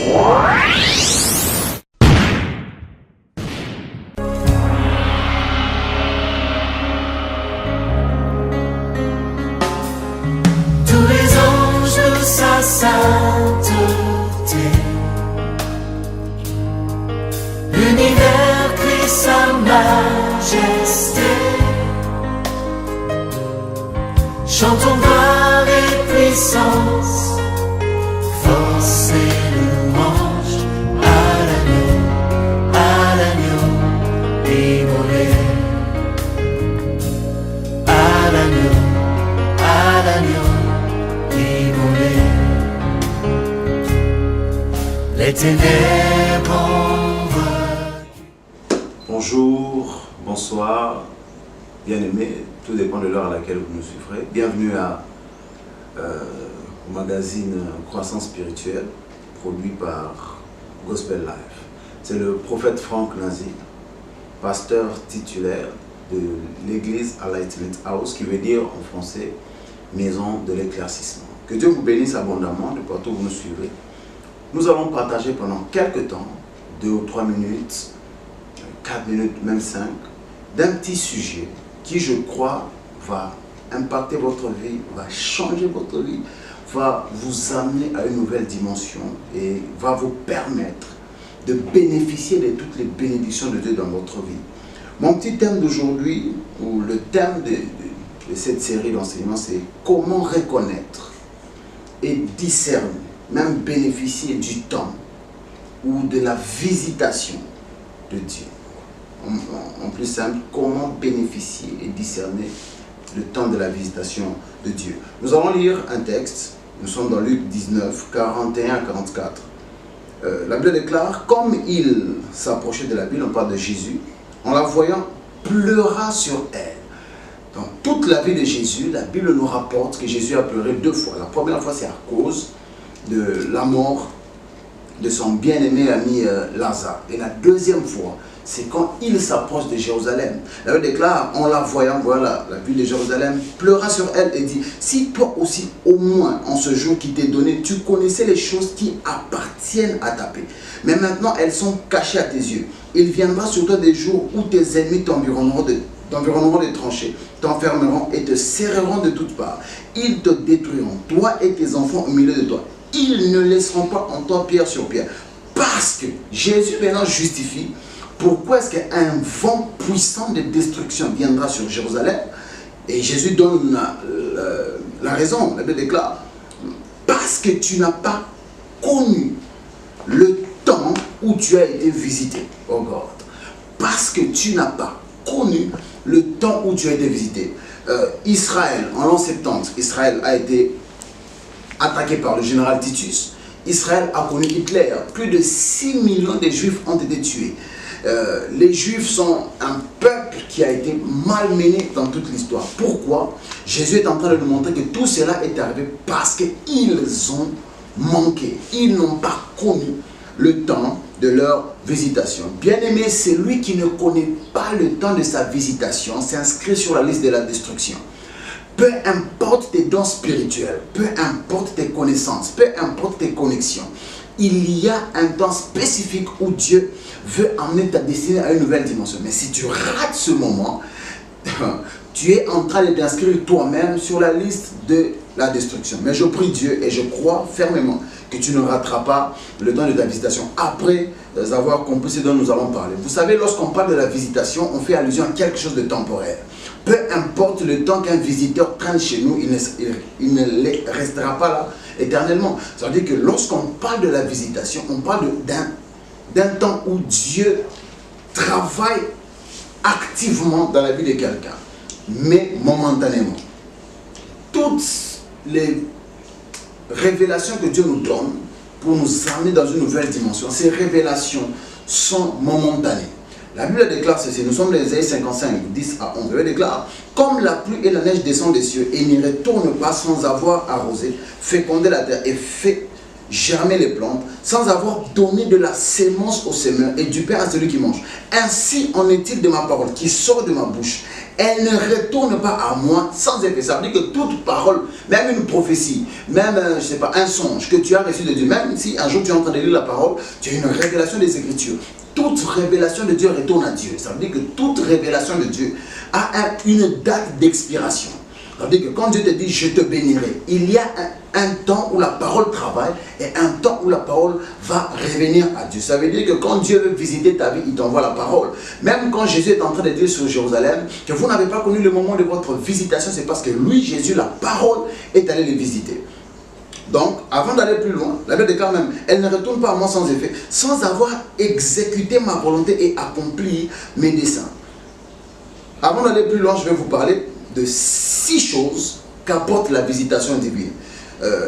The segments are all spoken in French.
Tous les anges de sa sainteté, l'univers crie sa majesté. Chantons gloire et puissance, force et louange à l'agneau immolé, à l'agneau immolé. Les ténèbres ont vaincu. Bonjour, bonsoir, bien-aimés, tout dépend de l'heure à laquelle vous nous suivrez. Bienvenue au magazine Croissance Spirituelle, produit par Gospel Life. C'est le prophète Franck Nazi, pasteur titulaire de l'église Enlightenment House, qui veut dire en français Maison de l'éclaircissement. Que Dieu vous bénisse abondamment de partout où vous nous suivez. Nous allons partager pendant quelques temps, 2 ou 3 minutes, 4 minutes, même 5, d'un petit sujet qui, je crois, va impacter votre vie, va changer votre vie, va vous amener à une nouvelle dimension et va vous permettre de bénéficier de toutes les bénédictions de Dieu dans votre vie. Mon petit thème d'aujourd'hui, ou le thème de cette série d'enseignements, c'est comment reconnaître et discerner, même bénéficier du temps ou de la visitation de Dieu. En plus simple, comment bénéficier et discerner le temps de la visitation de Dieu. Nous allons lire un texte, nous sommes dans Luc 19, 41 à 44. La Bible déclare, comme il s'approchait de la ville, on parle de Jésus, en la voyant, pleura sur elle. Dans toute la vie de Jésus, la Bible nous rapporte que Jésus a pleuré 2 fois. La première fois, c'est à cause de la mort de son bien-aimé ami Lazare. Et la deuxième fois, c'est quand il s'approche de Jérusalem. La Bible déclare, en la voyant, voilà, la ville de Jérusalem, pleura sur elle et dit, si toi aussi, au moins, en ce jour qui t'est donné, tu connaissais les choses qui appartiennent à ta paix. Mais maintenant, elles sont cachées à tes yeux. Il viendra sur toi des jours où tes ennemis t'environneront des tranchées, t'enfermeront et te serreront de toutes parts. Ils te détruiront, toi et tes enfants au milieu de toi. Ils ne laisseront pas en toi pierre sur pierre. Parce que Jésus maintenant justifie pourquoi est-ce qu'un vent puissant de destruction viendra sur Jérusalem. Et Jésus donne la raison. La Bible déclare, parce que tu n'as pas connu le temps où tu as été visité. Oh God. Parce que tu n'as pas connu le temps où tu as été visité. Israël, en l'an 70, Israël a été attaqué par le général Titus. Israël a connu Hitler. Plus de 6 millions de Juifs ont été tués. Les Juifs sont un peuple qui a été malmené dans toute l'histoire. Pourquoi? Jésus est en train de nous montrer que tout cela est arrivé parce qu'ils ont manqué. Ils n'ont pas connu le temps de leur visitation. Bien-aimé, celui qui ne connaît pas le temps de sa visitation s'inscrit sur la liste de la destruction. Peu importe tes dons spirituels, peu importe tes connaissances, peu importe tes connexions, il y a un temps spécifique où Dieu veut emmener ta destinée à une nouvelle dimension. Mais si tu rates ce moment, tu es en train de t'inscrire toi-même sur la liste de la destruction. Mais je prie Dieu et je crois fermement que tu ne rateras pas le temps de ta visitation après avoir compris ce dont nous allons parler. Vous savez, lorsqu'on parle de la visitation, on fait allusion à quelque chose de temporaire. Peu importe le temps qu'un visiteur traîne chez nous, il ne restera pas là éternellement. Ça veut dire que lorsqu'on parle de la visitation, on parle d'un temps où Dieu travaille activement dans la vie de quelqu'un, mais momentanément. Toutes les révélations que Dieu nous donne pour nous amener dans une nouvelle dimension, ces révélations sont momentanées. La Bible déclare ceci, nous sommes dans Ésaïe 55, 10 à 11. Elle déclare, comme la pluie et la neige descendent des cieux et n'y retournent pas sans avoir arrosé, fécondé la terre et fait germer les plantes, sans avoir donné de la sémence au semeur et du pain à celui qui mange. Ainsi en est-il de ma parole qui sort de ma bouche. Elle ne retourne pas à moi sans effet. Ça veut dire que toute parole, même une prophétie, même, je sais pas, un songe que tu as reçu de Dieu, même si un jour tu es en train de lire la parole, tu as une révélation des Écritures. Toute révélation de Dieu retourne à Dieu. Ça veut dire que toute révélation de Dieu a une date d'expiration. Ça veut dire que quand Dieu te dit « je te bénirai », il y a un temps où la parole travaille et un temps où la parole va revenir à Dieu. Ça veut dire que quand Dieu veut visiter ta vie, il t'envoie la parole. Même quand Jésus est en train de dire sur Jérusalem que vous n'avez pas connu le moment de votre visitation, c'est parce que lui, Jésus, la parole, est allé les visiter. Donc, avant d'aller plus loin, la Bible déclare même, elle ne retourne pas à moi sans effet, sans avoir exécuté ma volonté et accompli mes desseins. Avant d'aller plus loin, je vais vous parler de 6 choses qu'apporte la visitation divine.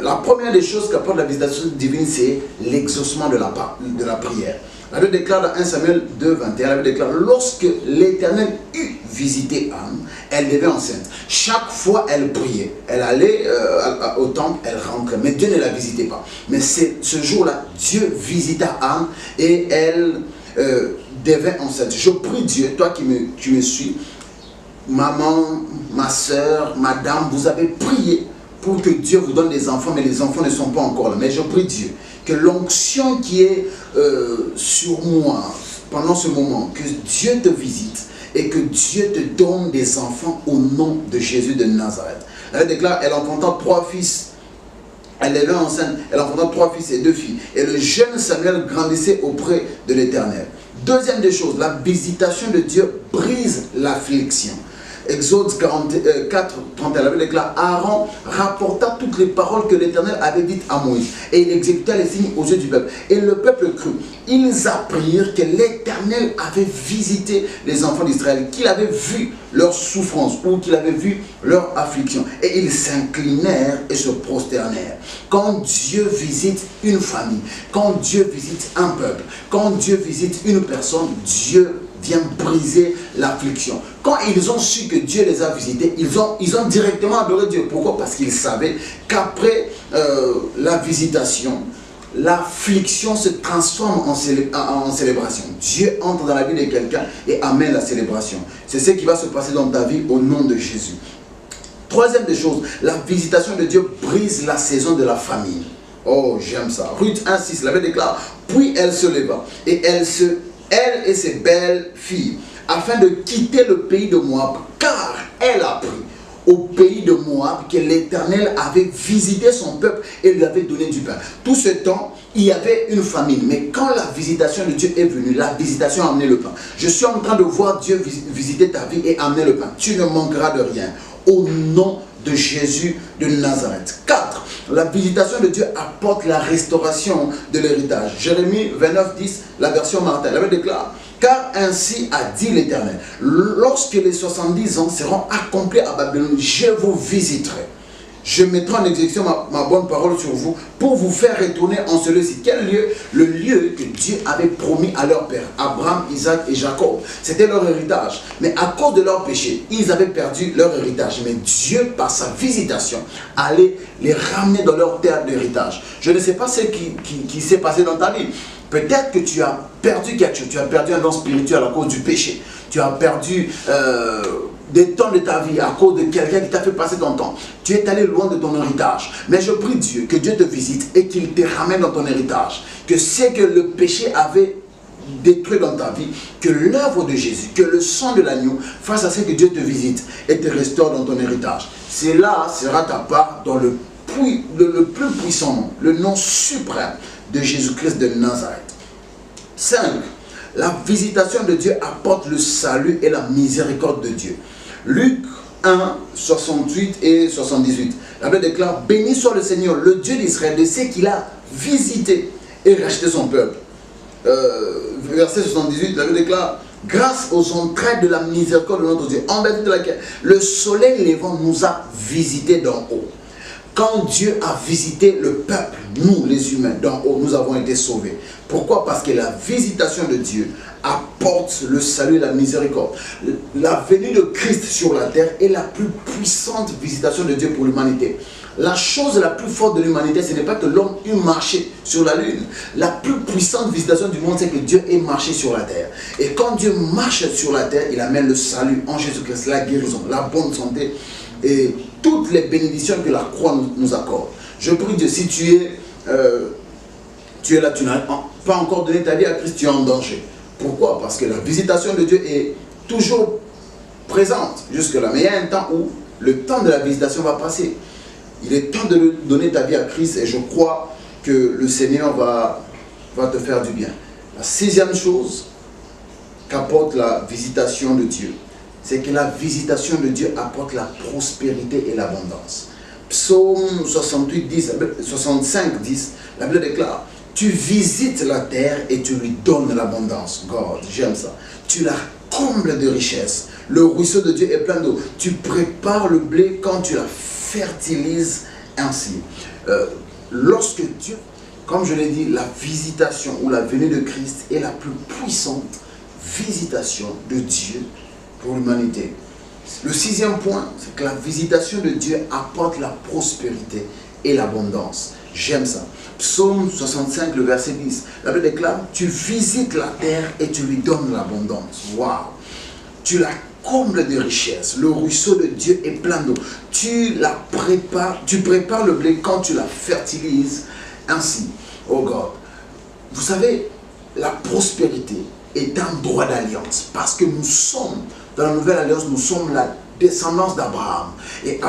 La première des choses qu'apporte la visitation divine, c'est l'exaucement de la prière. La Bible déclare dans 1 Samuel 2, 21, la Bible déclare, lorsque l'Éternel eut visité Anne, elle devait enceinte. Chaque fois, elle priait. Elle allait au temple, elle rentrait. Mais Dieu ne la visitait pas. Mais ce jour-là, Dieu visita Anne et elle devait enceinte. Je prie Dieu, toi qui me suis, maman, ma soeur, madame, vous avez prié pour que Dieu vous donne des enfants, mais les enfants ne sont pas encore là. Mais je prie Dieu que l'onction qui est sur moi pendant ce moment, que Dieu te visite et que Dieu te donne des enfants au nom de Jésus de Nazareth. Elle déclare, elle enfanta 3 fils. Elle était enceinte, elle enfanta 3 fils et 2 filles. Et le jeune Samuel grandissait auprès de l'Éternel. Deuxième des choses, la visitation de Dieu brise l'affliction. Exode 4, 31, la Bible déclare, Aaron rapporta toutes les paroles que l'Éternel avait dites à Moïse, et il exécuta les signes aux yeux du peuple. Et le peuple crut. Ils apprirent que l'Éternel avait visité les enfants d'Israël, qu'il avait vu leur souffrance ou qu'il avait vu leur affliction. Et ils s'inclinèrent et se prosternèrent. Quand Dieu visite une famille, quand Dieu visite un peuple, quand Dieu visite une personne, Dieu vient briser l'affliction. Quand ils ont su que Dieu les a visités, ils ont directement adoré Dieu. Pourquoi? Parce qu'ils savaient qu'après la visitation, l'affliction se transforme en célébration. Dieu entre dans la vie de quelqu'un et amène la célébration. C'est ce qui va se passer dans ta vie au nom de Jésus. Troisième des choses, la visitation de Dieu brise la saison de la famine. Oh, j'aime ça. Ruth 1,6, la Bible déclare, puis elle se leva et elle et ses belles filles, afin de quitter le pays de Moab, car elle a appris au pays de Moab que l'Éternel avait visité son peuple et lui avait donné du pain. Tout ce temps, il y avait une famine, mais quand la visitation de Dieu est venue, la visitation a amené le pain. Je suis en train de voir Dieu visiter ta vie et amener le pain. Tu ne manqueras de rien. Au nom de Jésus de Nazareth. 4. La visitation de Dieu apporte la restauration de l'héritage. Jérémie 29, 10, la version Martin. La Bible déclare, car ainsi a dit l'Éternel, lorsque les 70 ans seront accomplis à Babylone, je vous visiterai. Je mettrai en exécution ma bonne parole sur vous pour vous faire retourner en ce lieu-ci. Quel lieu? Le lieu que Dieu avait promis à leur père, Abraham, Isaac et Jacob. C'était leur héritage. Mais à cause de leur péché, ils avaient perdu leur héritage. Mais Dieu, par sa visitation, allait les ramener dans leur terre d'héritage. Je ne sais pas ce qui s'est passé dans ta vie. Peut-être que tu as perdu quelque chose. Tu as perdu un don spirituel à cause du péché. Tu as perdu des temps de ta vie à cause de quelqu'un qui t'a fait passer ton temps. Tu es allé loin de ton héritage. Mais je prie Dieu que Dieu te visite et qu'il te ramène dans ton héritage. Que ce que le péché avait détruit dans ta vie, que l'œuvre de Jésus, que le sang de l'agneau fasse à ce que Dieu te visite et te restaure dans ton héritage. Cela sera ta part dans le plus puissant nom, le nom suprême de Jésus-Christ de Nazareth. 5. La visitation de Dieu apporte le salut et la miséricorde de Dieu. Luc 1, 68 et 78. La Bible déclare, béni soit le Seigneur, le Dieu d'Israël, de ce qu'il a visité et racheté son peuple. Verset 78, la Bible déclare, grâce aux entrailles de la miséricorde de notre Dieu, en vertu de laquelle le soleil levant nous a visités d'en haut. Quand Dieu a visité le peuple, nous les humains, d'en haut, nous avons été sauvés. Pourquoi? Parce que la visitation de Dieu apporte le salut et la miséricorde. La venue de Christ sur la terre est la plus puissante visitation de Dieu pour l'humanité. la chose la plus forte de l'humanité, ce n'est pas que l'homme ait marché sur la lune. La plus puissante visitation du monde, c'est que Dieu ait marché sur la terre. Et quand Dieu marche sur la terre, il amène le salut en Jésus-Christ, la guérison, la bonne santé et toutes les bénédictions que la croix nous accorde. Je prie Dieu, si tu es là, tu n'as pas encore donné ta vie à Christ, tu es en danger. Pourquoi? Parce que la visitation de Dieu est toujours présente jusque-là. Mais il y a un temps où le temps de la visitation va passer. Il est temps de donner ta vie à Christ et je crois que le Seigneur va te faire du bien. La sixième chose qu'apporte la visitation de Dieu, c'est que la visitation de Dieu apporte la prospérité et l'abondance. Psaume 65, 10, la Bible déclare: tu visites la terre et tu lui donnes l'abondance. God, j'aime ça. Tu la combles de richesses. Le ruisseau de Dieu est plein d'eau. Tu prépares le blé quand tu la fertilises ainsi. Lorsque Dieu, comme je l'ai dit, la visitation ou la venue de Christ est la plus puissante visitation de Dieu pour l'humanité. Le sixième point, c'est que la visitation de Dieu apporte la prospérité et l'abondance. J'aime ça. Psaume 65, le verset 10. La Bible déclare: tu visites la terre et tu lui donnes l'abondance. Waouh! Tu la combles de richesses. Le ruisseau de Dieu est plein d'eau. Tu prépares le blé quand tu la fertilises ainsi. Oh God. Vous savez, la prospérité est un droit d'alliance parce que nous sommes, dans la nouvelle alliance, nous sommes la descendance d'Abraham. Et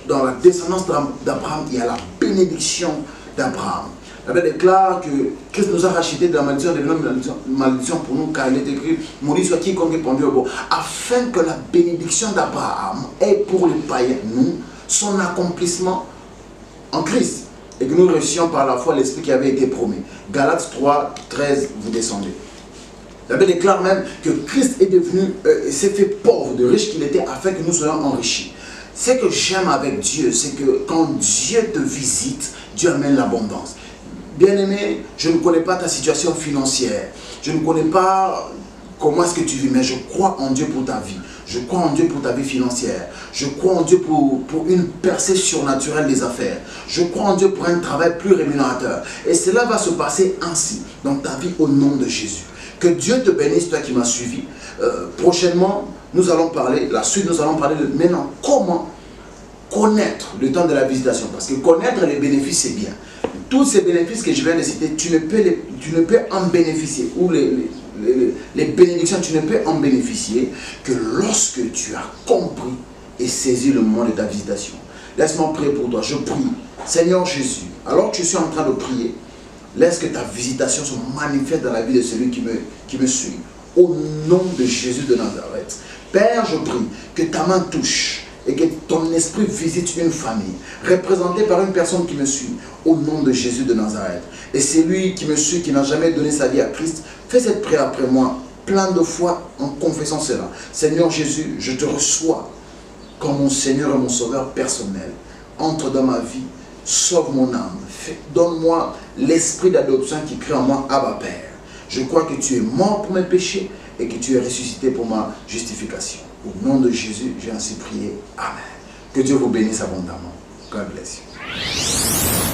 dans la descendance d'Abraham, il y a la bénédiction d'Abraham. La Bible déclare que Christ nous a rachetés de la malédiction, devenant malédiction pour nous, car il est écrit: maudit soit quiconque est pendu au bois, afin que la bénédiction d'Abraham ait pour les païens, nous, son accomplissement en Christ, et que nous reçuions par la foi l'Esprit qui avait été promis. Galates 3, 13, vous descendez. La Bible déclare même que Christ est devenu, s'est fait pauvre, de riche qu'il était, afin que nous soyons enrichis. Ce que j'aime avec Dieu, c'est que quand Dieu te visite, Dieu amène l'abondance. Bien-aimé, je ne connais pas ta situation financière. Je ne connais pas comment est-ce que tu vis, mais je crois en Dieu pour ta vie. Je crois en Dieu pour ta vie financière. Je crois en Dieu pour une percée surnaturelle des affaires. Je crois en Dieu pour un travail plus rémunérateur. Et cela va se passer ainsi dans ta vie au nom de Jésus. Que Dieu te bénisse, toi qui m'as suivi. Prochainement, nous allons parler, la suite, nous allons parler de maintenant comment connaître le temps de la visitation. Parce que connaître les bénéfices, c'est bien. Tous ces bénéfices que je viens de citer, tu ne peux en bénéficier. Ou les bénédictions, tu ne peux en bénéficier que lorsque tu as compris et saisi le moment de ta visitation. Laisse-moi prier pour toi. Je prie, Seigneur Jésus, alors que je suis en train de prier, laisse que ta visitation se manifeste dans la vie de celui qui me suit. Au nom de Jésus de Nazareth. Père, je prie que ta main touche et que ton esprit visite une famille représentée par une personne qui me suit. Au nom de Jésus de Nazareth. Et celui qui me suit, qui n'a jamais donné sa vie à Christ, fais cette prière après moi, plein de foi en confessant cela. Seigneur Jésus, je te reçois comme mon Seigneur et mon Sauveur personnel. Entre dans ma vie, sauve mon âme. Donne-moi l'esprit d'adoption qui crie en moi, Abba Père. Je crois que tu es mort pour mes péchés et que tu es ressuscité pour ma justification. Au nom de Jésus, j'ai ainsi prié. Amen. Que Dieu vous bénisse abondamment. God bless you.